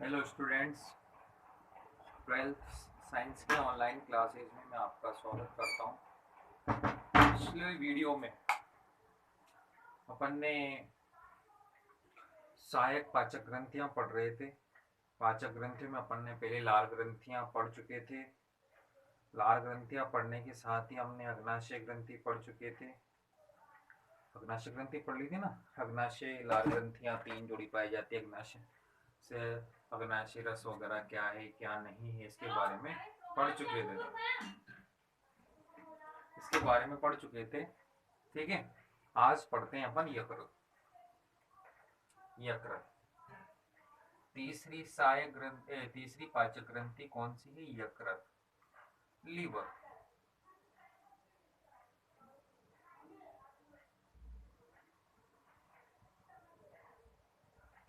Hello students, twelfth science के online classes में मैं आपका स्वागत करता हूँ। पिछले वीडियो में अपन ने सहायक पाचक ग्रंथियाँ पढ़ रहे थे। पाचक ग्रंथियों में अपन ने पहले लाल ग्रंथियाँ पढ़ चुके थे। लाल ग्रंथियाँ पढ़ने के साथ ही हमने अग्नाशय ग्रंथि पढ़ चुके थे। अग्नाशय ग्रंथि पढ़ ली थी ना। अग्नाशय लाल ग्रंथियाँ 3 जोड़ी पाई जाती है अग्नाशय से। अग्नाशय रस वगैरह क्या है क्या नहीं है इसके बारे में पढ़ चुके थे। ठीक है, आज पढ़ते हैं अपन यकृत। यकृत तीसरी सहायक ग्रंथि, तीसरी पाचक ग्रंथि कौन सी है? यकृत। लीवर।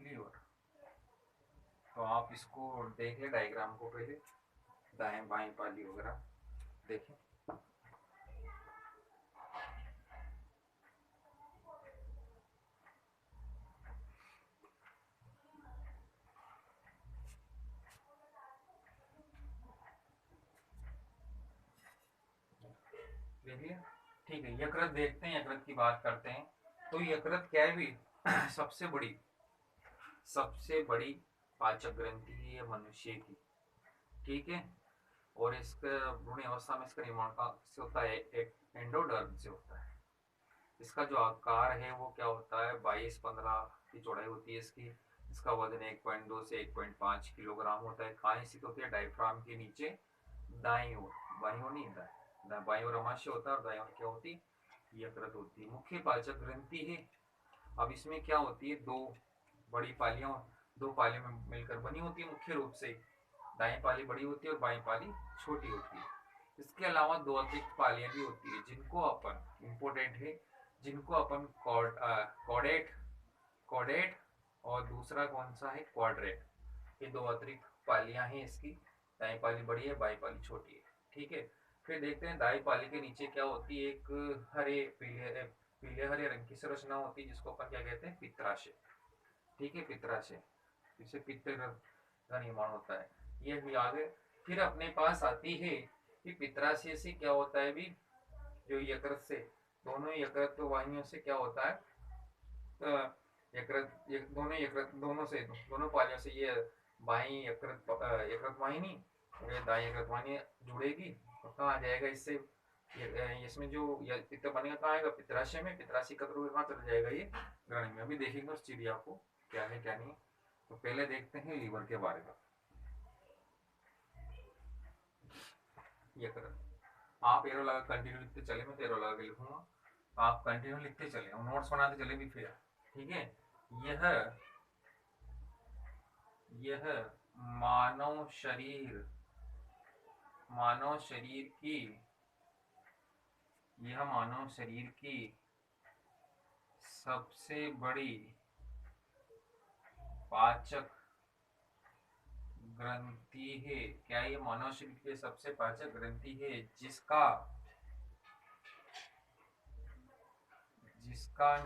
लीवर तो आप इसको देख ले, डायग्राम को पहले, दाएं बाएं पाली वगैरह देखें। देखिए, ठीक है, यकृत देखते हैं, यकृत की बात करते हैं। तो यकृत क्या है भी? सबसे बड़ी पाचक ग्रंथि है मनुष्य की। ठीक है, और इसका भ्रूण अवस्था में इसका निर्माण का से होता है, एक एंडोडर्म से होता है। इसका जो आकार है वो क्या होता है? 22-15 की चौड़ाई होती है इसकी। इसका वजन 1.2 से 1.5 किलोग्राम होता है। कहाँ स्थित होती है? डायफ्राम के नीचे दाईं ओर। बाईं ओर नहीं, बाईं ओर अमाशय होता है और दाईं ओर क्या होती है? यकृत होती है। मुख्य पाचक ग्रंथि है। अब इसमें क्या होती है? बड़ी पालियां दो पालियों में मिलकर बनी होती है मुख्य रूप से। दाएं पाली बड़ी होती है और बाएं पाली छोटी होती है। इसके अलावा दो अतिरिक्त पालियां भी होती है जिनको अपन, इम्पोर्टेंट है, जिनको अपन कॉडेट कॉडेट और दूसरा कौन सा है? क्वाड्रेट। ये दो अतिरिक्त पालियां हैं इसकी। दाएं पाली बड़ी है, बाएं पाली छोटी है। ठीक है, फिर देखते हैं दाएं पाली के नीचे क्या होती है। एक हरे पीले पीले हरे रंग की संरचना होती है जिसको अपन क्या कहते हैं? पित्राशय। ठीक है, पित्राशय, इससे पित्त का निर्माण होता है। ये भी आगे फिर अपने पास आती है कि पित्राशय से क्या होता है भी? जो यकृत से, दोनों यकृत वाहिनियों से क्या होता है? दोनों पालियों से ये बाई यकृत वाहिनी और ये दाई यकृत वाहिनी जुड़ेगी। तो कहाँ आ जाएगा इससे? इसमें जो पित्त बनेगा कहाँ आएगा? पित्राशय में। पित्राशय का ध्रुव कहाँ चला जाएगा? ये ग्रहणी में। अभी देखेंगे उस चिड़िया को क्या है क्या नहीं। तो पहले देखते हैं लीवर के बारे में। यकृत, आप एरो लगा कंटिन्यू लिखते चले, मैं तो एरो लगा के लिखूंगा, आप कंटिन्यू लिखते चले और नोट्स बनाते चले भी फिर। ठीक है, यह यह मानव शरीर मानव शरीर की यह मानव शरीर की सबसे बड़ी पाचक ग्रंथि है। क्या ये मानव शरीर की सबसे पाचक ग्रंथि है जिसका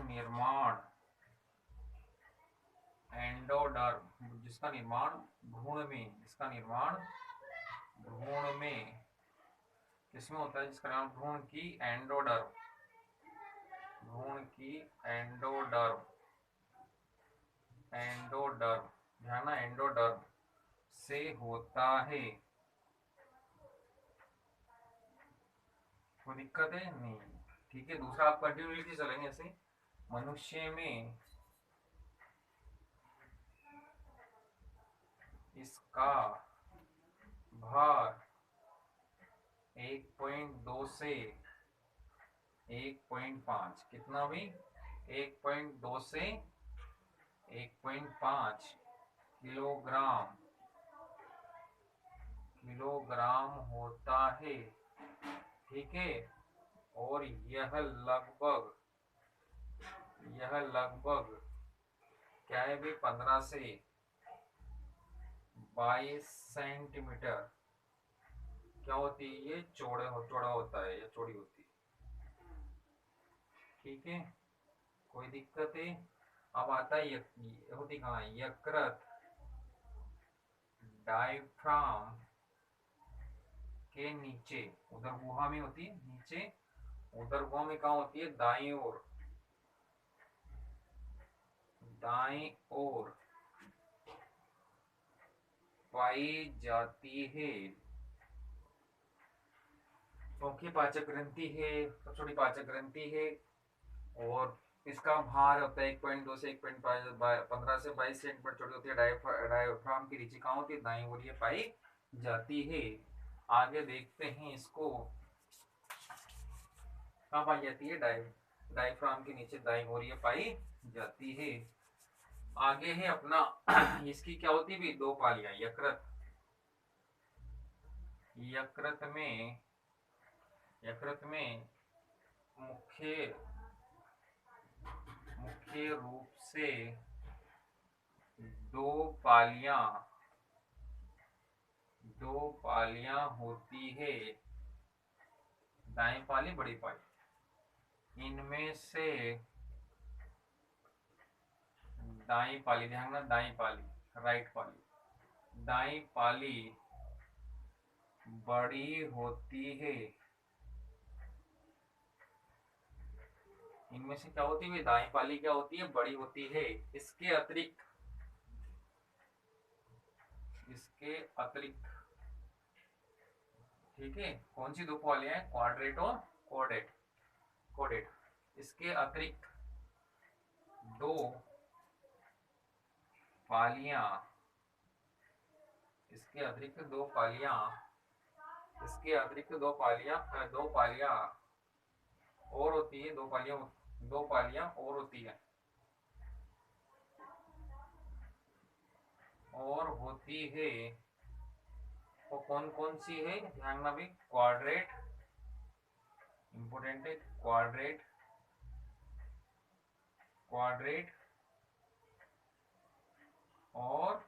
निर्माण एंडोडर्म, जिसका निर्माण भ्रूण में किसमें होता है? जिसका नाम भ्रूण की एंडोडर्म एंडोडर्म ध्यान ना, एंडोडर्म से होता है। कोई दिक्कत है? नहीं। ठीक है, दूसरा आप कंटिन्यूटी चलेंगे ऐसे। मनुष्य में इसका भार 1.2 से 1.5, कितना भी? 1.2 से 1.5 किलोग्राम होता है। ठीक है, और यह लगभग क्या है भी? 15 से 22 सेंटीमीटर क्या होती है? ये चौड़ा होता है, ये चौड़ी होती है। ठीक है, कोई दिक्कत है? अब आता है होती कहाँ? यकृत। डायफ्राम के नीचे, उधर गुहा में होती है नीचे, उधर गुहा में कहाँ होती है, दाईं ओर, दाईं ओर पाई जाती है। मुख्य पाचक ग्रंथि है, सबसे छोटी पाचक ग्रंथि है, और इसका भार होता है 1.2 से 1.15 से 22 सेंटीमीटर छोटी होती है। डायफ्राम की नीचे कहाँ होती है, दाईं ओर ये पाई जाती है। आगे देखते हैं इसको, कहाँ पाई जाती है, डायफ्राम के नीचे दाईं ओर ये पाई जाती है। आगे है अपना इसकी क्या होती है भी, दो पालियां, यकृत। यकृत में मुख्य रूप से दो पालियां होती है, दाएं पाली बड़ी पाली। इनमें से दाएं पाली, ध्यान रखना, दाएं पाली, राइट पाली, दाएं पाली बड़ी होती है। इनमें से क्या होती है, दाएं पाली क्या होती है, बड़ी होती है। इसके अतिरिक्त ठीक है, कौन सी दो पालियां हैं, क्वाड्रेट और कोडेट। इसके अतिरिक्त दो पालियां और होती है, दो पालियां और होती है, वो कौन कौन सी है, ध्यान में भी, क्वाड्रेट, इंपोर्टेंट है, क्वाड्रेट और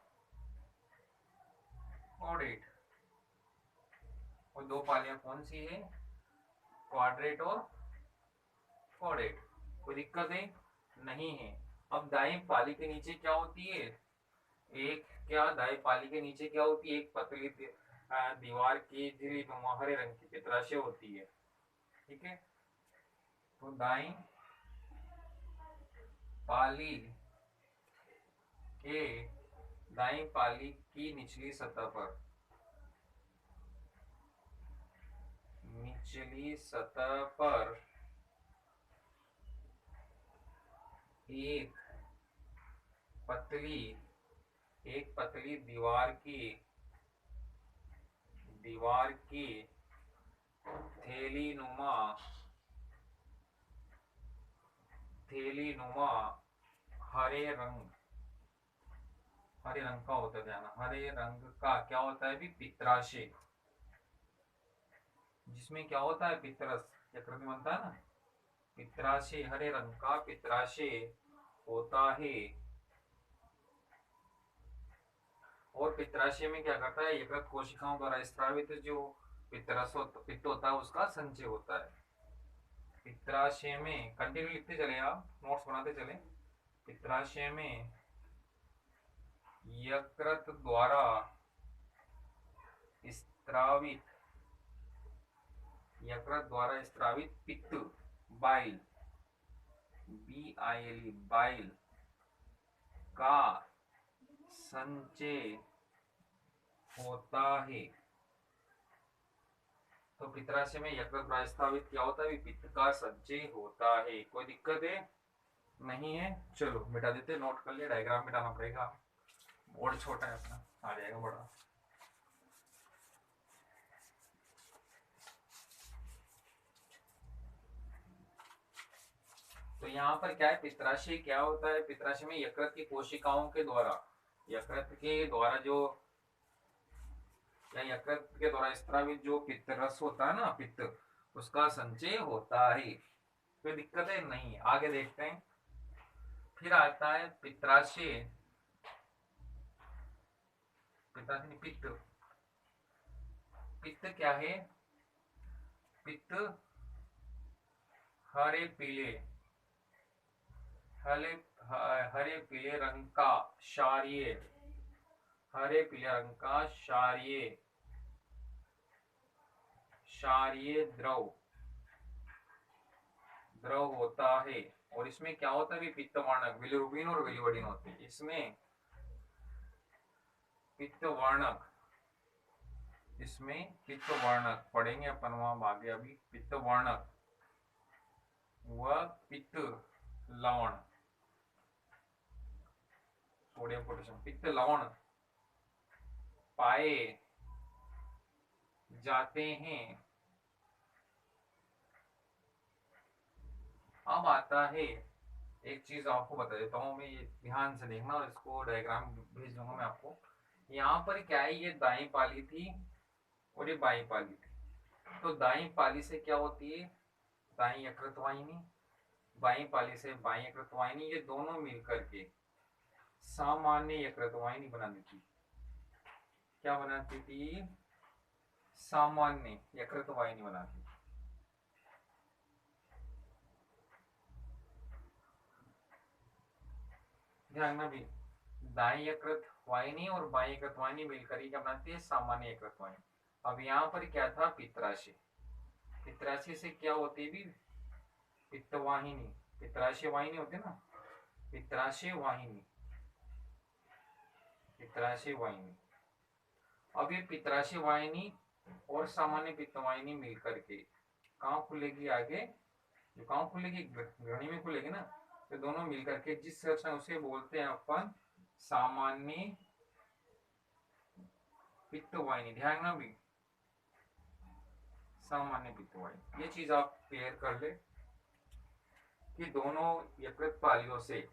कोडेट। और दो पालियां कौन सी है, क्वाड्रेट और कोडेट। कोई दिक्कत है, नहीं है। अब दाएं पाली के नीचे क्या होती है, दाएं पाली के नीचे क्या होती है, एक पतली दीवार की झिल्ली नुमा हरे रंग की पित्राशय होती है। ठीक है, तो दाएं पाली की निचली सतह पर एक पतली दीवार की थैली नुमा हरे रंग का होता है, ध्यान, हरे रंग का क्या होता है भी, पित्राशय। जिसमें क्या होता है, पित्रस, यकृत में बनता है ना, पित्राशय, हरे रंग का पित्राशय होता है। और पित्राशय में क्या करता है, यकृत कोशिकाओं द्वारा स्रावित जो पित्त होता है उसका संचय होता है। पित्राशय में, कंटिन्यू लिखते चले आप, नोट्स बनाते चले। पित्राशय में यकृत द्वारा स्रावित पित्त, बाइल, BILE, बाइल का संचय होता है। तो पित्राशय में यकृत द्वारा स्रावित क्या होता है, पित्त का संचय होता है। कोई दिक्कत है, नहीं है, चलो मिटा देते, नोट कर लिया, डायग्राम मिटाना पड़ेगा, बोर्ड छोटा है अपना, आ जाएगा बड़ा। तो यहाँ पर क्या है, पित्राशय क्या होता है, पित्राशय में यकृत की कोशिकाओं के द्वारा, यकृत के द्वारा स्रावित जो पित्त रस होता है ना, पित्त, उसका संचय होता है। कोई दिक्कत है, नहीं। आगे देखते हैं, फिर आता है पित्राशय, पित्त क्या है, पित्त हरे पीले रंग का क्षारीय हरे पीले रंग का क्षारीय द्रव होता है। और इसमें क्या होता है, पित्तवर्णक बिलिरुबिन और बिलिवर्डिन होते हैं। इसमें पित्तवर्णक पढ़ेंगे अपन वहां आगे। अभी पित्तवर्णक व पित्त लवण, सोडियम पोटेशियम पित्त लवण पाए जाते हैं। अब आता है एक चीज आपको बता देता हूँ मैं, ये ध्यान से देखना और इसको डायग्राम भेज दूंगा मैं आपको। यहाँ पर क्या है, ये दाई पाली थी और ये बाई पाली थी। तो दाई पाली से क्या होती है, दाई यकृत वाहिनी, बाई पाली से बाई यकृत वाहिनी, ये दोनों मिलकर के सामान्य यकृत वाहिनी बना देती। क्या बनाती थी, सामान्य यकृत वाहिनी बनाती। ध्यान में भी, दाई यकृत वाहिनी और बाई यकृत वाहिनी मिलकर ही क्या बनाती है, सामान्य यकृत वाहिनी। अब यहाँ पर क्या था, पित्राशय। पित्राशय से क्या होती है भी, पित्तवाहिनी, पित्राशय वाहिनी होती है ना, पित्राशय वाहिनी, पित्राशय वाहिनी। अब ये पित्राशय वाहिनी और सामान्य पित्तवाहिनी मिलकर के कहाँ खुलेगी आगे, जो कहाँ खुलेगी, ग्रहणी में खुलेगी ना। तो दोनों मिलकर के जिस संरचना उसे बोलते हैं अपन सामान्य पित्तवाहिनी। ध्यान ना भी, सामान्य पित्तवाहिनी। ये चीज आप क्लियर कर ले कि दोनों यकृत पालियों से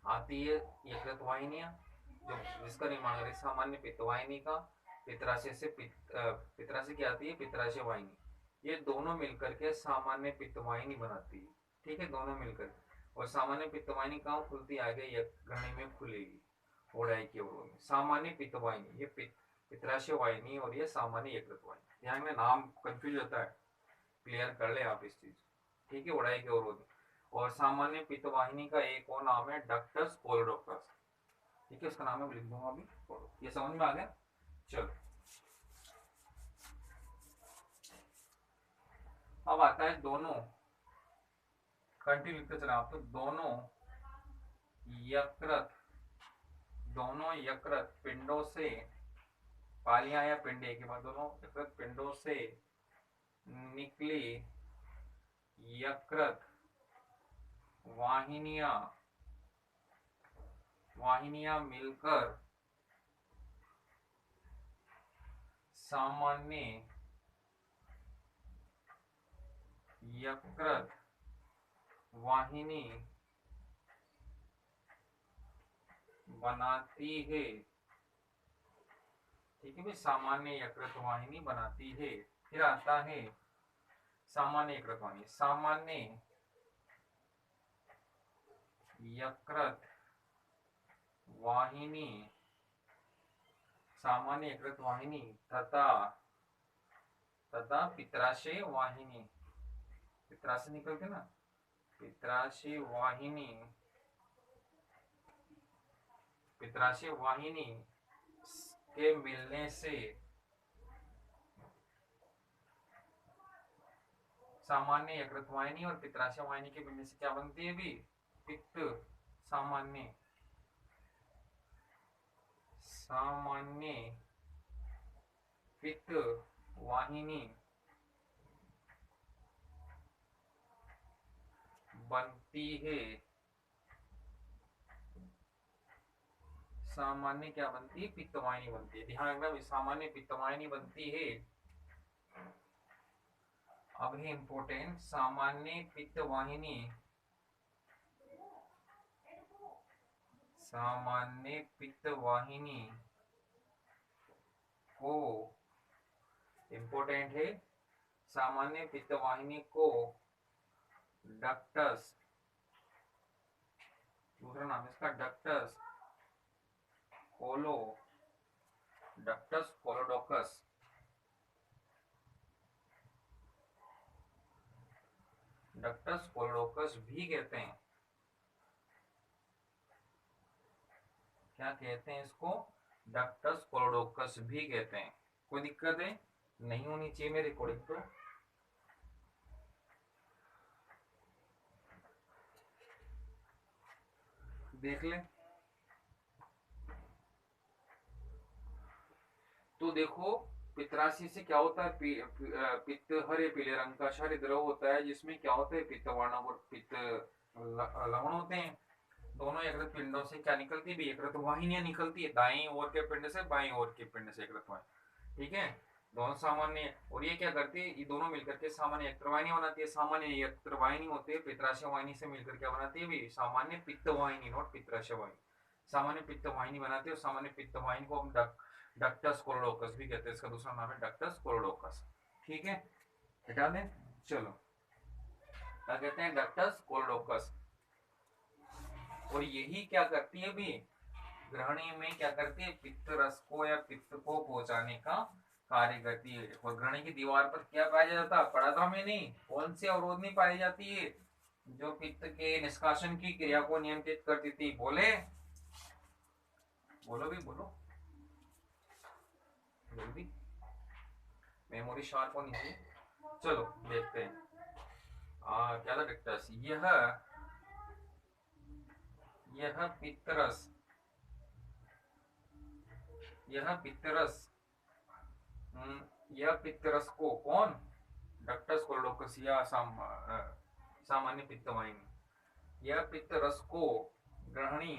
आती है यकृत वाहिनियां, जो जिसका निर्माण करें सामान्य पित्तवाहिनी का। पित्राशय से पित्राशय क्या आती है, पित्राशय वाहिनी। ये दोनों मिलकर के सामान्य पित्तवाहिनी बनाती है। ठीक है, दोनों मिलकर। और सामान्य पित्तवाहिनी कहाँ खुलती है, आगे ग्रहणी में खुलेगी, ओढ़ाई के ओर में। सामान्य पित्तवाहिनी, ये पित्राशय वाहिनी और ये सामान्य यकृत वाहिनी। ध्यान में नाम कंफ्यूज होता है, क्लियर कर ले आप इस चीज। ठीक है, ओढ़ाई के ओर। और सामान्य पित्तवाहिनी का एक और नाम है डक्टस कोलोडोक्टस। ठीक है, उसका नाम मैं लिख दूंगा अभी, ये समझ में आ गया। चलो, अब आता है दोनों, कंटिन्यू लिखते चला आप, तो दोनों यकृत पिंडों से, पालियां या पिंड एक के बाद, दोनों यकृत पिंडों से निकली यकृत वाहिनियां मिलकर सामान्य यकृत वाहिनी बनाती है। ठीक है भाई, सामान्य यकृत वाहिनी बनाती है। फिर आता है सामान्य यकृत वाहिनी। सामान्य यकृत वाहिनी, सामान्य यकृत वाहिनी तथा पित्राशय वाहिनी, पित्राशय निकलते ना, पित्राशय वाहिनी के मिलने से सामान्य यकृत वाहिनी और पित्राशय वाहिनी के मिलने से क्या बनती है भी, पित्त सामान्य पित्त वाहिनी बनती है। सामान्य क्या बनती है, पित्तवाहिनी बनती है। ध्यान रखना, सामान्य पित्तवाहिनी बनती है। अब है इंपोर्टेंट, सामान्य पित्तवाहिनी को, इंपोर्टेंट है, सामान्य पित्तवाहिनी को डक्टस, दूसरा नाम इसका डक्टस कोलोडोकस, डक्टस कोलोडोकस भी कहते हैं। क्या कहते हैं इसको? डक्टस कोलोडोकस भी कहते हैं। कोई दिक्कत है? नहीं होनी चाहिए मेरी रिकॉर्डिंग तो। देख ले। तो देखो, पित्तराशी से क्या होता है? पित्त हरे पीले रंग का क्षारीय द्रव होता है, जिसमें क्या होता है? पित्त वर्णक और पित्त लवण होते हैं। दोनों यकृत पिंडों से क्या निकलती है? यकृत वाहिनियां निकलती है, दाईं ओर के पिंड से बाईं ओर के पिंड से यकृत वाहिनी। ठीक है, दोनों सामान्य। और ये क्या करती है? ये दोनों मिलकर के सामान्य यकृत वाहिनी बनाती है। सामान्य यकृत वाहिनी होती है, पित्तराशय वाहिनी से मिलकर क्या बनाती है भी? सामान्य पित्त वाहिनी, नॉट पित्तराशय वाहिनी। सामान्य पित्त वाहिनी बनाती है, और सामान्य पित्त वाहिनी को हम डक्टस कोलोडोकस भी कहते हैं। इसका दूसरा नाम है डक्टस कोलोडोकस। ठीक है, हटा दें। चलो, क्या कहते हैं? डक्टस कोलोडोकस। और यही क्या करती है भी? ग्रहणी में क्या करती है? पित्त रस को या पित्त को पहुंचाने का कार्य करती है। और ग्रहणी की दीवार पर क्या पाया जाता? पढ़ा था मैंने। कौन सी अवरोधनी पाई जाती है जो पित्त के निष्कासन की क्रिया को नियंत्रित करती थी? बोले, बोलो भी बोलो जल्दी, मेमोरी शार्प होनी चाहिए। चलो देखते हैं। क्या था डिक्टस? यह पित्तरस, यह पित्तरस, यह पित्तरस को कौन? डक्टस कोलोडोकस या सामान्य पित्त वाहिनी। यह पित्तरस को ग्रहणी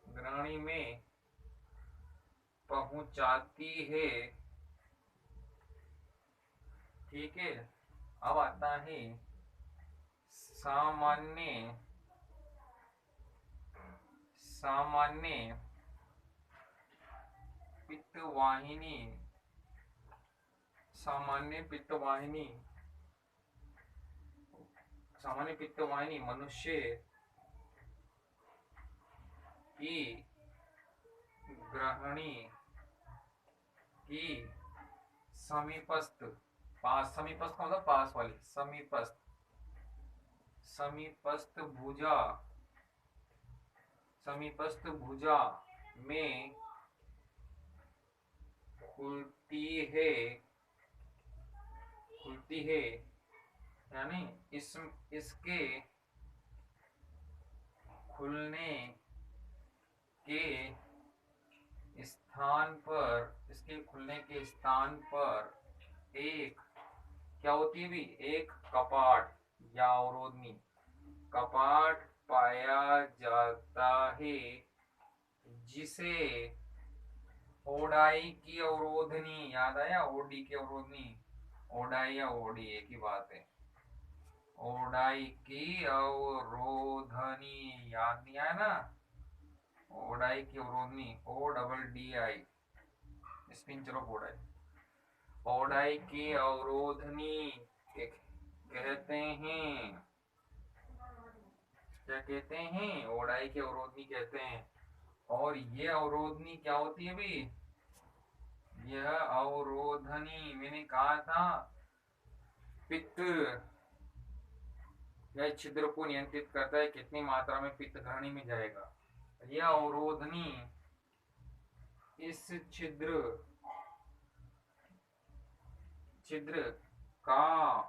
ग्रहणी में पहुंचाती है। ठीक है, अब आता है सामान्य सामान्य पित्त वाहिनी। सामान्य पित्त वाहिनी, सामान्य पित्त वाहिनी मनुष्य की ग्रहणी की समीपस्थ, पास, समीपस्थ का मतलब पास वाली, समीपस्थ, समीपस्थ भुजा, समीपस्थ भुजा में खुलती है, खुलती है। यानी इसके खुलने के स्थान पर, इसके खुलने के स्थान पर एक क्या होती है भी? एक कपाट या अवरोधनी, कपाट पाया जाता है, जिसे ओडाई की अवरोधनी, याद आया? ओडी की अवरोधनी, ओडाई या ओडी एक ही बात है। ओडाई की अवरोधनी, याद नहीं आया ना? ओडाई की अवरोधनी, O double D I, sphincter of Oddi. Oddi की अवरोधनी कहते हैं। क्या कहते हैं? ओडाई की अवरोधनी कहते हैं। और ये अवरोधनी क्या होती है भी? यह अवरोधनी मैंने कहा था पित्त या छिद्र को नियंत्रित करता है, कितनी मात्रा में पित्त ग्रहणी में जाएगा। यह अवरोधनी इस छिद्र छिद्र का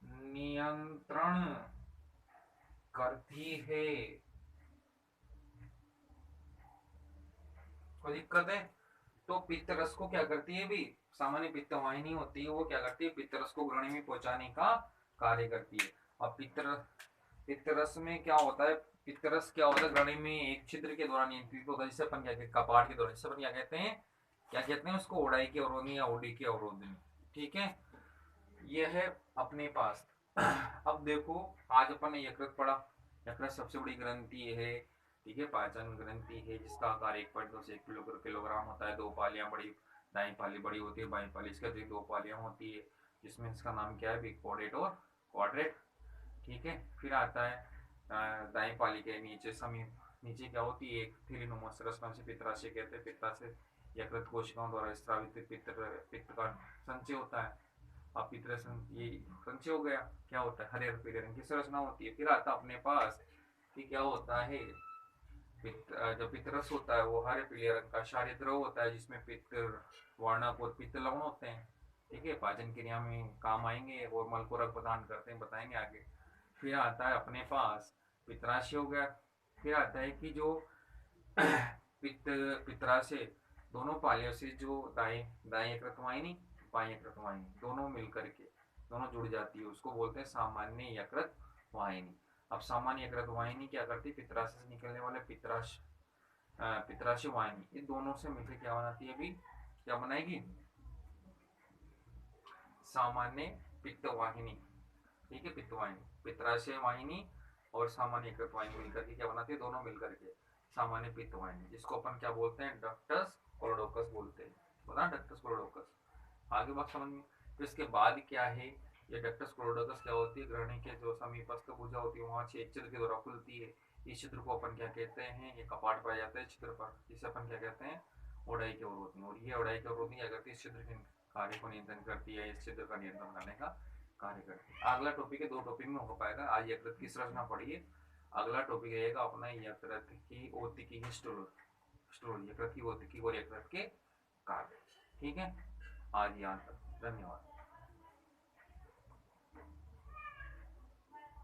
नियंत्रण करती है। कोई दिक्कत है? तो पित्त रस को क्या करती है भी? सामान्य पित्त वाहिनी होती है, वो क्या करती है? पित्त रस को ग्रहणी में पहुंचाने का कार्य करती है। अब पित्त रस में क्या होता है? पित्त रस क्या होता है? ग्रहणी में एक छिद्र के द्वारा नियंत्रित होता है, जिसे अपन क्या कहते हैं? कपाट के द्वारा, जिसे अपन क्या कहते हैं? क्या कहते हैं उसको? ओडाई की अवरोधनी या ओडी की अवरोधनी। ठीक है, यह है अपने पास। अब देखो, आज अपन ने यकृत पढ़ा। यकृत सबसे बड़ी ग्रंथि है। ठीक है, पाचन ग्रंथि है, जिसका आकार 1.2 से 1 किलोग्राम होता है। दो पालियां बड़ी, दाई पाली बड़ी होती है, बाई पाली इसके अतिरिक्त दो पालियां होती है, जिसमें इसका नाम क्या है भी? कोडेट और क्वाड्रेट। ठीक है, फिर आता है दाई पाली के नीचे समीप, नीचे क्या होती है? एक थैलीनुमा संरचना से पित्ताशय कहते हैं। पित्ताशय यकृत कोशिकाओं द्वारा स्रावित पित्त का संचय होता है। अब पित्त ये संचय हो गया, क्या होता है? हरे और पीले रंग की संरचना होती है। फिर आता अपने पास कि क्या होता है, जो पितरस होता है वो हरे पीले रंग का क्षारीय द्रव होता है, जिसमें पित्त वर्णक और पित्त लवण होते हैं। ठीक है, पाचन क्रिया में काम आएंगे और मल को रक्त प्रदान करते हैं, बताएंगे आगे। फिर आता है अपने पास पित्राशय हो गया। फिर आता है कि जो पित्त पित्राशय दोनों पालियों से जो दाएं दाएं यकृत वाहिनी बाएं यकृत वाहिनी दोनों मिलकर के दोनों जुड़ जाती है, उसको बोलते हैं सामान्य यकृत वाहिनी। अब सामान्य यकृत वाहिनी क्या करती है, पित्राशय से निकलने वाले पित्राशय वाहिनी ये दोनों से मिलकर क्या बनाती है, अभी क्या बनाएगी, सामान्य पित्त वाहिनी। ठीक है, पित्त वाहिनी, पित्राशय वाहिनी और सामान्य यकृत वाहिनी मिलकर के क्या बनाती है, दोनों मिलकर के सामान्य पित्त वाहिनी, जिसको अपन क्या बोलते हैं, डक्टस कोलोडोकस बोलते हैं। बता डक्टस कोलोडोकस, आगे बात समझ में। तो इसके बाद क्या है, ये डक्टस कोलोडोकस क्या होती है, ग्रहणी के जो समीपस्थ भुजा होती है वहां छेद छिद्र के द्वारा खुलती है। इस छिद्र को अपन क्या कहते हैं, ये कपाट पाया जाता है छिद्र पर, जिसे अपन क्या कहते हैं, ओडाई की ओर होती है। और ये ओडाई की ओर होती है, अगर इस छिद्र के कार्य को नियंत्रण करती है, इस छिद्र का नियंत्रण करने का कार्य करती है। अगला टॉपिक है, दो टॉपिक में हो पाएगा, आज यकृत की संरचना पढ़िए। अगला टॉपिक रहेगा अपना यकृत की ओतिकी स्टोरी, यकृत की ओतिकी और यकृत के कार्य। ठीक है, आज यहाँ तक, धन्यवाद।